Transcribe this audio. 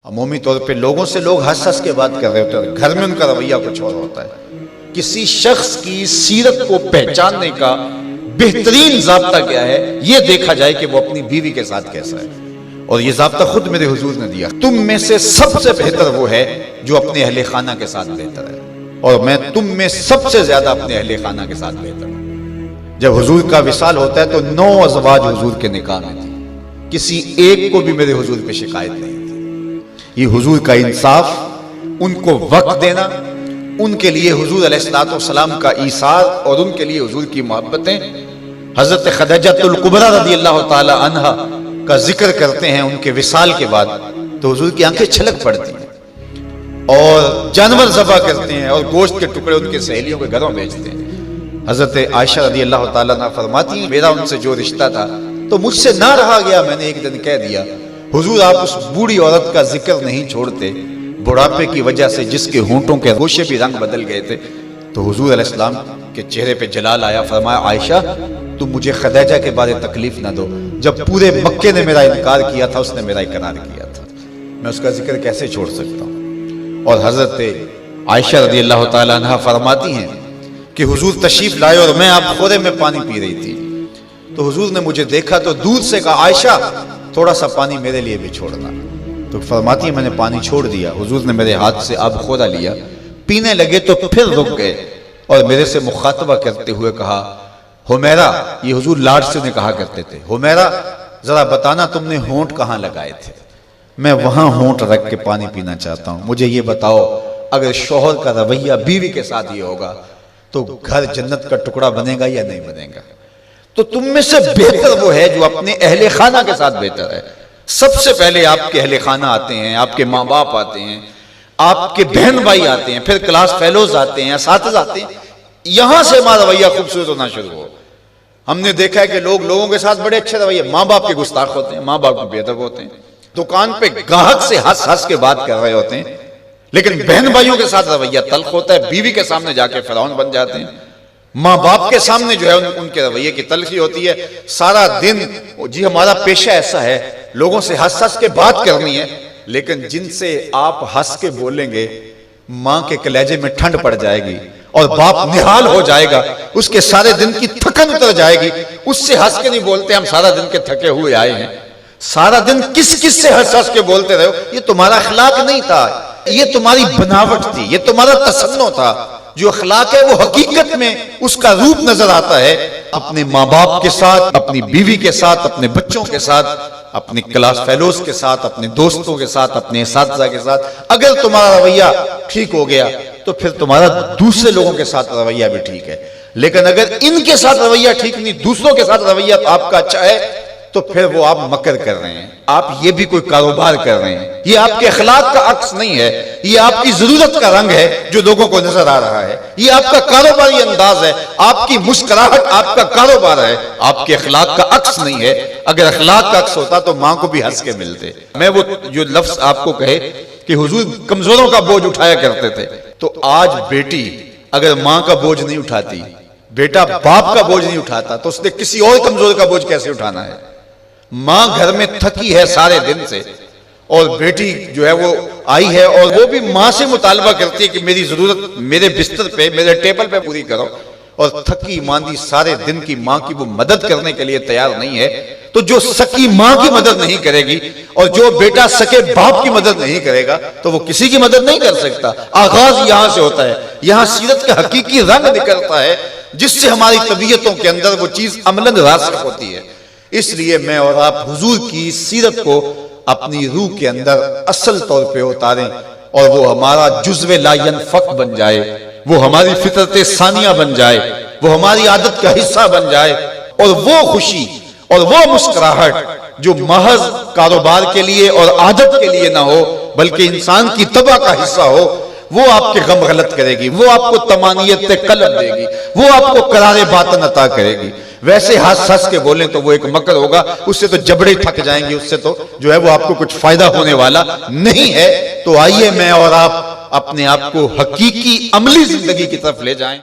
عمومی طور پہ لوگوں سے لوگ ہنس ہنس کے بات کر رہے ہوتے ہیں، گھر میں ان کا رویہ کچھ اور ہوتا ہے۔ کسی شخص کی سیرت کو پہچاننے کا بہترین ضابطہ کیا ہے، یہ دیکھا جائے کہ وہ اپنی بیوی کے ساتھ کیسا ہے، اور یہ ضابطہ خود میرے حضور نے دیا۔ تم میں سے سب سے بہتر وہ ہے جو اپنے اہل خانہ کے ساتھ بہتر ہے، اور میں تم میں سب سے زیادہ اپنے اہل خانہ کے ساتھ بہتر ہوں۔ جب حضور کا وصال ہوتا ہے تو 9 ازواج حضور کے نکاح میں تھی، کسی ایک کو بھی میرے حضور پہ شکایت نہیں تھی۔ یہ حضور کا انصاف، ان کو وقت دینا، ان کے لیے حضور علیہ السلام کا ایثار اور ان کے لیے حضور کی محبتیں۔ حضرت خدیجہ الکبریٰ رضی اللہ تعالی عنہ کا ذکر کرتے ہیں ان کے وصال کے بعد تو حضور کی آنکھیں چھلک پڑتی ہیں، اور جانور ذبح کرتے ہیں اور گوشت کے ٹکڑے ان کے سہیلیوں کے گھروں بھیجتے ہیں۔ حضرت عائشہ رضی اللہ تعالیٰ عنہ فرماتی ہیں میرا ان سے جو رشتہ تھا تو مجھ سے نہ رہا گیا، میں نے ایک دن کہہ دیا حضور آپ اس بوڑھی عورت کا ذکر نہیں چھوڑتے، بڑھاپے کی وجہ سے جس کے ہونٹوں کے گوشے بھی رنگ بدل گئے تھے۔ تو حضور علیہ السلام کے چہرے پہ جلال آیا، فرمایا عائشہ تم مجھے خدیجہ کے بارے تکلیف نہ دو، جب پورے مکے نے میرا انکار کیا تھا اس نے میرا اقرار کیا تھا، میں اس کا ذکر کیسے چھوڑ سکتا ہوں۔ اور حضرت عائشہ رضی اللہ تعالیٰ عنہ فرماتی ہیں کہ حضور تشریف لائے اور میں آپ خورے میں پانی پی رہی تھی، تو حضور نے مجھے دیکھا تو دور سے کہا عائشہ تھوڑا سا پانی میرے لیے بھی چھوڑنا، تو فرماتی ہے میں نے پانی چھوڑ دیا، حضور نے میرے ہاتھ سے آب خورا لیا، پینے لگے تو پھر رک گئے اور میرے سے مخاطبہ کرتے ہوئے کہا حمیرہ، یہ حضور لاڈ سے انہیں کہا کرتے تھے، حمیرہ ذرا بتانا تم نے ہونٹ کہاں لگائے تھے، میں وہاں ہونٹ رکھ کے پانی پینا چاہتا ہوں، مجھے یہ بتاؤ اگر شوہر کا رویہ بیوی کے ساتھ یہ ہوگا تو گھر جنت کا ٹکڑا بنے گا یا نہیں بنے گا؟ تو تم میں سے بہتر وہ ہے جو اپنے اہل خانہ کے ساتھ بہتر ہے۔ سب سے پہلے آپ کے اہل خانہ آتے ہیں، آپ کے ماں باپ آتے ہیں، آپ کے بہن بھائی آتے ہیں، پھر کلاس فیلوز آتے ہیں، اساتذہ آتے ہیں، یہاں سے ہمارا رویہ خوبصورت ہونا شروع ہو۔ ہم نے دیکھا ہے کہ لوگوں کے ساتھ بڑے اچھے رویے، ماں باپ کے گستاخ ہوتے ہیں، ماں باپ کے بے ادب ہوتے ہیں، دکان پہ گاہک سے ہنس ہنس کے بات کر رہے ہوتے ہیں، لیکن بہن بھائیوں کے ساتھ رویہ تلخ ہوتا ہے، بیوی کے سامنے جا کے فرعون بن جاتے ہیں، ماں باپ کے سامنے جو ہے ان کے رویے کی تلخی ہوتی ہے۔ سارا دن جی ہمارا پیشہ ایسا ہے لوگوں سے ہنس ہنس کے بات کرنی ہے، لیکن جن سے آپ ہنس کے بولیں گے ماں کے کلیجے میں ٹھنڈ پڑ جائے گی اور باپ نہال ہو جائے گا، اس کے سارے دن کی تھکن اتر جائے گی، اس سے ہنس کے نہیں بولتے ہم سارا دن کے تھکے ہوئے آئے ہیں، سارا دن کس سے ہنس ہنس کے بولتے رہے ہو، یہ تمہارا اخلاق نہیں تھا، یہ تمہاری بناوٹ تھی، یہ تمہارا تصنع تھا۔ جو اخلاق ہے وہ حقیقت میں اس کا روپ نظر آتا ہے اپنے ماں باپ کے ساتھ، اپنی بیوی کے ساتھ، اپنے بچوں کے ساتھ، اپنے کلاس فیلوز کے ساتھ، اپنے دوستوں کے ساتھ، اپنے اساتذہ کے ساتھ۔ اگر تمہارا رویہ ٹھیک ہو گیا تو پھر تمہارا دوسرے لوگوں کے ساتھ رویہ بھی ٹھیک ہے، لیکن اگر ان کے ساتھ رویہ ٹھیک نہیں، دوسروں کے ساتھ رویہ آپ کا اچھا ہے تو پھر وہ آپ مکر کر رہے ہیں، آپ یہ بھی کوئی کاروبار کر رہے ہیں، یہ آپ کے اخلاق کا عکس نہیں ہے، یہ آپ کی ضرورت کا رنگ ہے جو لوگوں کو نظر آ رہا ہے، یہ آپ کا کاروباری انداز ہے، آپ کی مسکراہٹ آپ کا کاروبار ہے، آپ کے اخلاق کا عکس نہیں ہے۔ اگر اخلاق کا عکس ہوتا تو ماں کو بھی ہنس کے ملتے۔ میں وہ جو لفظ آپ کو کہے کہ حضور کمزوروں کا بوجھ اٹھایا کرتے تھے، تو آج بیٹی اگر ماں کا بوجھ نہیں اٹھاتی، بیٹا باپ کا بوجھ نہیں اٹھاتا، تو اس نے کسی اور کمزور کا بوجھ کیسے اٹھانا ہے؟ ماں گھر میں تھکی ہے سارے دن سے اور بیٹی جو ہے وہ آئی ہے اور وہ بھی ماں سے مطالبہ کرتی ہے کہ میری ضرورت میرے بستر پہ، میرے ٹیبل پہ پوری کرو، اور تھکی ماندی سارے دن کی ماں کی وہ مدد کرنے کے لیے تیار نہیں ہے، تو جو سکی ماں کی مدد نہیں کرے گی اور جو بیٹا سکے باپ کی مدد نہیں کرے گا تو وہ کسی کی مدد نہیں کر سکتا۔ آغاز یہاں سے ہوتا ہے، یہاں سیرت کا حقیقی رنگ نکلتا ہے جس سے ہماری طبیعتوں کے اندر وہ چیز عملاً راسخ ہوتی ہے۔ اس لیے میں اور آپ حضور کی سیرت کو اپنی روح کے اندر اصل طور پہ اتاریں اور وہ ہمارا جزو لا ينفک بن جائے، وہ ہماری فطرت ثانیہ بن جائے، وہ ہماری عادت کا حصہ بن جائے، اور وہ خوشی اور وہ مسکراہٹ جو محض کاروبار کے لیے اور عادت کے لیے نہ ہو بلکہ انسان کی طبع کا حصہ ہو، وہ آپ کے غم غلط کرے گی، وہ آپ کو طمانیت قلب دے گی، وہ آپ کو قرار باطن عطا کرے گی۔ ویسے ہنس ہنس کے بولیں تو وہ ایک مکر ہوگا، اس سے تو جبڑے تھک جائیں گے، اس سے تو جو ہے وہ آپ کو کچھ فائدہ ہونے والا نہیں ہے۔ تو آئیے میں اور آپ اپنے آپ کو حقیقی عملی زندگی کی طرف لے جائیں۔